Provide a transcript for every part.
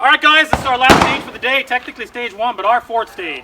Alright guys, this is our last stage for the day, technically stage 1, but our 4th stage.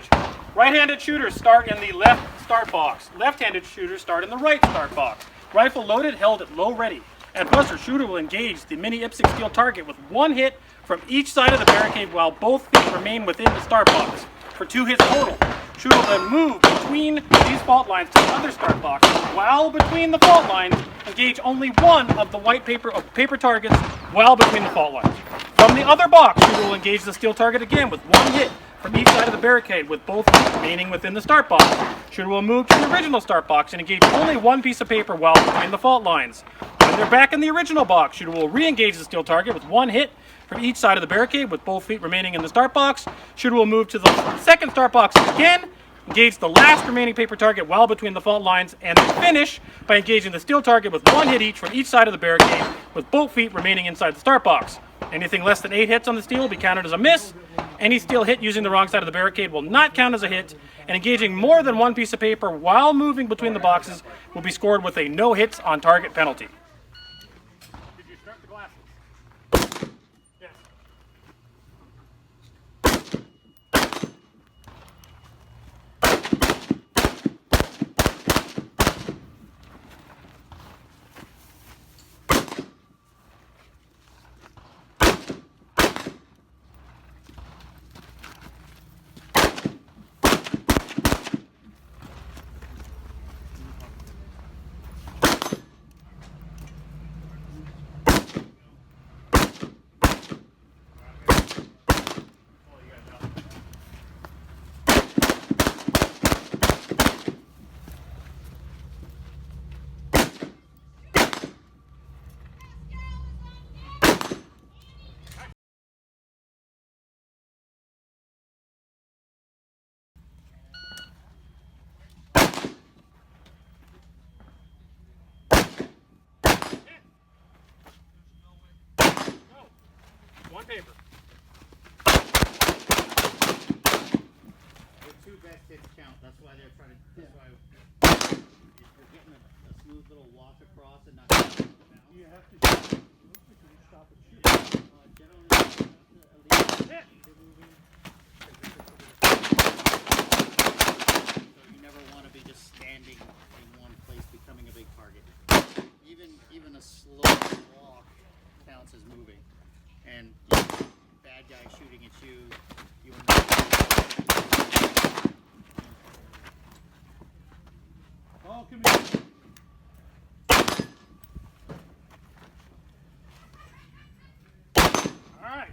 Right-handed shooters start in the left start box. Left-handed shooters start in the right start box. Rifle loaded, held at low ready. At buster, shooter will engage the mini IPSC steel target with 1 hit from each side of the barricade while both feet remain within the start box for 2 hits total. Shooter will then move between these fault lines to the other start box. While between the fault lines, engage only one of the white paper targets while between the fault lines. From the other box, shooter will engage the steel target again with 1 hit from each side of the barricade with both feet remaining within the start box. Shooter will move to the original start box and engage only 1 piece of paper while between the fault lines. When they're back in the original box, shooter will re-engage the steel target with 1 hit from each side of the barricade with both feet remaining in the start box. Shooter will move to the second start box again, engage the last remaining paper target while between the fault lines, and then finish by engaging the steel target with 1 hit each from each side of the barricade with both feet remaining inside the start box. Anything less than 8 hits on the steel will be counted as a miss. Any steel hit using the wrong side of the barricade will not count as a hit, and engaging more than 1 piece of paper while moving between the boxes will be scored with a no hits on target penalty. Did you start the glasses? Yes. One paper. The 2 best hits count. That's why they're trying to. That's why if you're getting a smooth little walk across and not. You have to stop and shoot. Generally, they're moving. So you never want to be just standing in one place, becoming a big target. Even a slow walk counts as moving. And bad guy shooting at you, you will not. All committed. All right.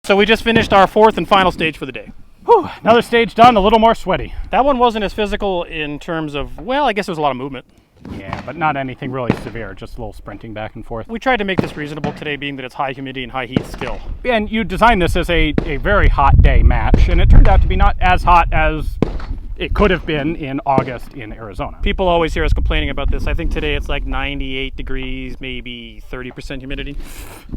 So we just finished our 4th and final stage for the day. Whew, another stage done, a little more sweaty. That one wasn't as physical in terms of, well, I guess there was a lot of movement. Yeah, but not anything really severe, just a little sprinting back and forth. We tried to make this reasonable today, being that it's high humidity and high heat still. And you designed this as a very hot day match, and it turned out to be not as hot as it could have been in August in Arizona. People always hear us complaining about this. I think today it's like 98 degrees, maybe 30% humidity,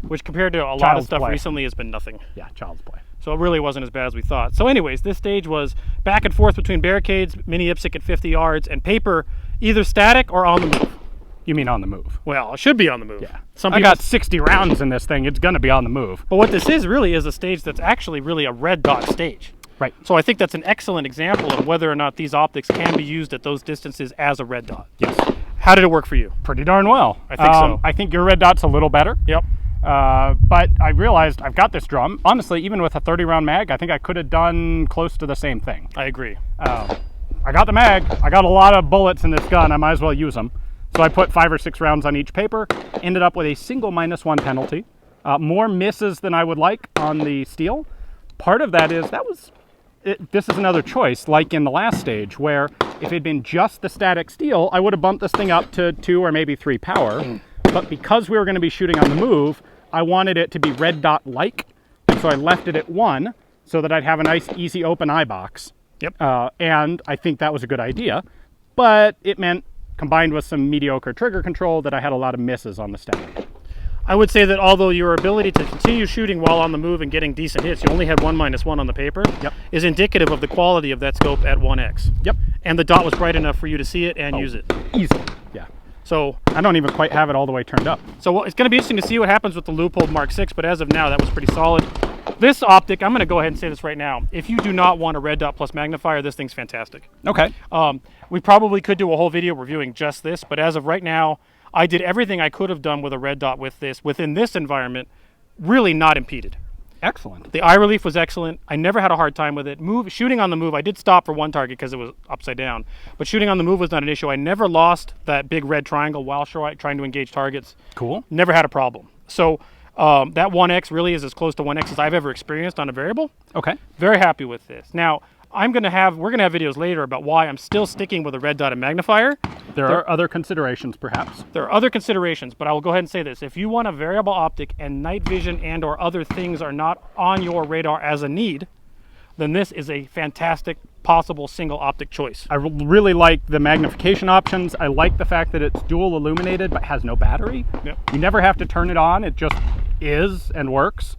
which compared to a lot of stuff recently has been nothing. Yeah, child's play. So it really wasn't as bad as we thought. So anyways, this stage was back and forth between barricades, mini IPSC at 50 yards, and paper either static or on the move. You mean on the move? Well, it should be on the move. Yeah. I got 60 rounds in this thing. It's going to be on the move. But what this is really is a stage that's actually really a red dot stage. Right. So I think that's an excellent example of whether or not these optics can be used at those distances as a red dot. Yes. How did it work for you? Pretty darn well. I think so. I think your red dot's a little better. Yep. But I realized I've got this drum. Honestly, even with a 30-round mag, I think I could have done close to the same thing. I agree. I got the mag. I got a lot of bullets in this gun. I might as well use them. So I put 5 or 6 rounds on each paper. Ended up with a single -1 penalty. More misses than I would like on the steel. Part of that is this is another choice, like in the last stage, where if it had been just the static steel, I would have bumped this thing up to 2 or maybe 3 power. But because we were going to be shooting on the move, I wanted it to be red dot-like, and so I left it at 1 so that I'd have a nice, easy open eye box. Yep. And I think that was a good idea, but it meant, combined with some mediocre trigger control, that I had a lot of misses on the static. I would say that although your ability to continue shooting while on the move and getting decent hits, you only had 1 -1 on the paper, Yep. is indicative of the quality of that scope at 1x. Yep. And the dot was bright enough for you to see it and use it. Easily, yeah. So I don't even quite have it all the way turned up. So it's going to be interesting to see what happens with the Leupold Mark 6, but as of now, that was pretty solid. This optic, I'm going to go ahead and say this right now. If you do not want a red dot plus magnifier, this thing's fantastic. Okay. We probably could do a whole video reviewing just this, but as of right now, I did everything I could have done with a red dot with this, within this environment, really not impeded. Excellent. The eye relief was excellent. I never had a hard time with it. Shooting on the move, I did stop for one target because it was upside down, but shooting on the move was not an issue. I never lost that big red triangle while trying to engage targets. Cool. Never had a problem. So that 1x really is as close to 1x as I've ever experienced on a variable. Okay. Very happy with this. Now, we're gonna have videos later about why I'm still sticking with a red dot and magnifier. There are other considerations, perhaps. There are other considerations, but I will go ahead and say this. If you want a variable optic and night vision and or other things are not on your radar as a need, then this is a fantastic possible single optic choice. I really like the magnification options. I like the fact that it's dual illuminated but has no battery. Yep. You never have to turn it on. It just is and works.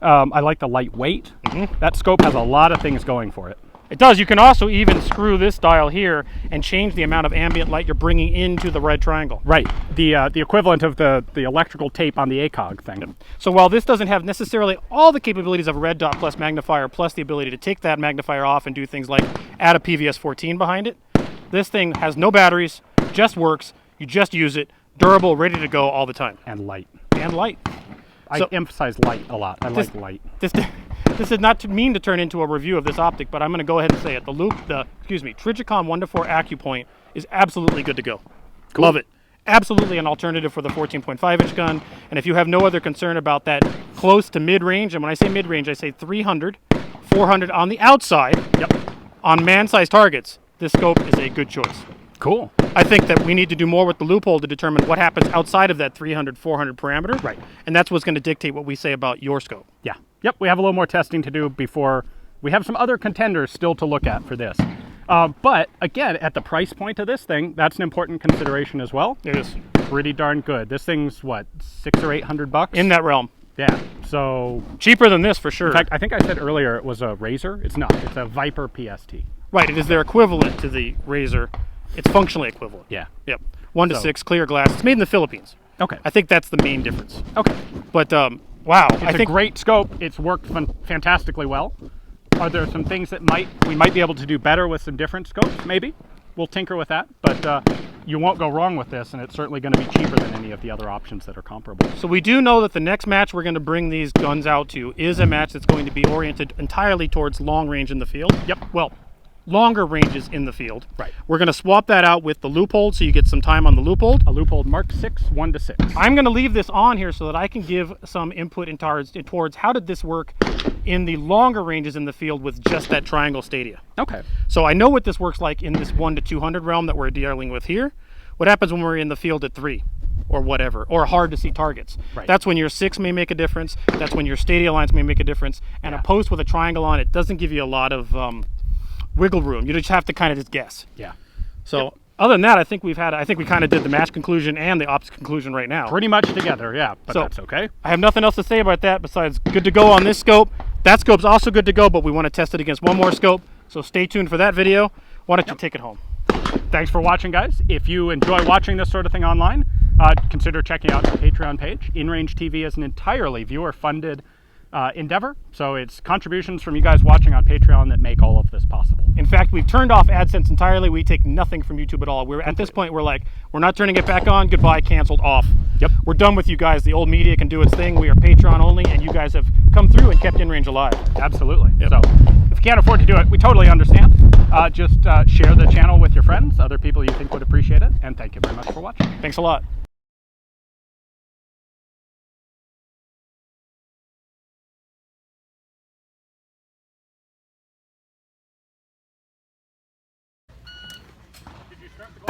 I like the lightweight. That scope has a lot of things going for it. It does. You can also even screw this dial here and change the amount of ambient light you're bringing into the red triangle. Right. The equivalent of the electrical tape on the ACOG thing. Yep. So while this doesn't have necessarily all the capabilities of a red dot plus magnifier, plus the ability to take that magnifier off and do things like add a PVS 14 behind it, this thing has no batteries, just works, you just use it, durable, ready to go all the time. And light. And light. I emphasize light a lot. I like light. This is not to mean to turn into a review of this optic, but I'm going to go ahead and say it. The Trijicon 1-4 Accupoint is absolutely good to go. Cool. Love it. Absolutely an alternative for the 14.5-inch gun. And if you have no other concern about that close to mid-range, and when I say mid-range, I say 300, 400 on the outside, on man-sized targets, this scope is a good choice. Cool. I think that we need to do more with the Leupold to determine what happens outside of that 300, 400 parameter. Right. And that's what's going to dictate what we say about your scope. Yeah. Yep, we have a little more testing to do before we have some other contenders still to look at for this. But again, at the price point of this thing, that's an important consideration as well. It is. Pretty darn good. This thing's what, $600 or $800? In that realm. Yeah. So cheaper than this for sure. In fact, I think I said earlier it was a Razor. It's not. It's a Viper PST. Right. It is their equivalent to the Razor. It's functionally equivalent. Yeah. Yep. 1:6 clear glass. It's made in the Philippines. Okay. I think that's the main difference. Okay. But wow, I think great scope. It's worked fantastically well. Are there some things that we might be able to do better with some different scopes? Maybe. We'll tinker with that. But you won't go wrong with this, and it's certainly going to be cheaper than any of the other options that are comparable. So we do know that the next match we're going to bring these guns out to is a match that's going to be oriented entirely towards long range in the field. Yep. Well, longer ranges in the field. Right. We're going to swap that out with the Leupold so you get some time on the Leupold. A Leupold Mark 6, 1:6. I'm going to leave this on here so that I can give some input towards how did this work in the longer ranges in the field with just that triangle stadia. Okay. So I know what this works like in this 1 to 200 realm that we're dealing with here. What happens when we're in the field at 3 or whatever, or hard to see targets? Right. That's when your 6 may make a difference. That's when your stadia lines may make a difference. And a post with a triangle on it doesn't give you a lot of wiggle room. You just have to kind of just guess. Yeah. So other than that, I think we kind of did the match conclusion and the ops conclusion right now. Pretty much together, yeah. But So, that's okay. I have nothing else to say about that besides good to go on this scope. That scope's also good to go, but we want to test it against one more scope. So stay tuned for that video. Why don't you take it home? Thanks for watching, guys. If you enjoy watching this sort of thing online, consider checking out our Patreon page. InRangeTV is an entirely viewer-funded endeavor, so it's contributions from you guys watching on Patreon that make all of this possible. In fact, we've turned off AdSense entirely. We take nothing from YouTube at all. We're at this point, we're like, we're not turning it back on. Goodbye, canceled, off. Yep. We're done with you guys. The old media can do its thing. We are Patreon only, and you guys have come through and kept InRange alive. Absolutely. Yep. So if you can't afford to do it, we totally understand. Just share the channel with your friends, other people you think would appreciate it, and thank you very much for watching. Thanks a lot. Did you start the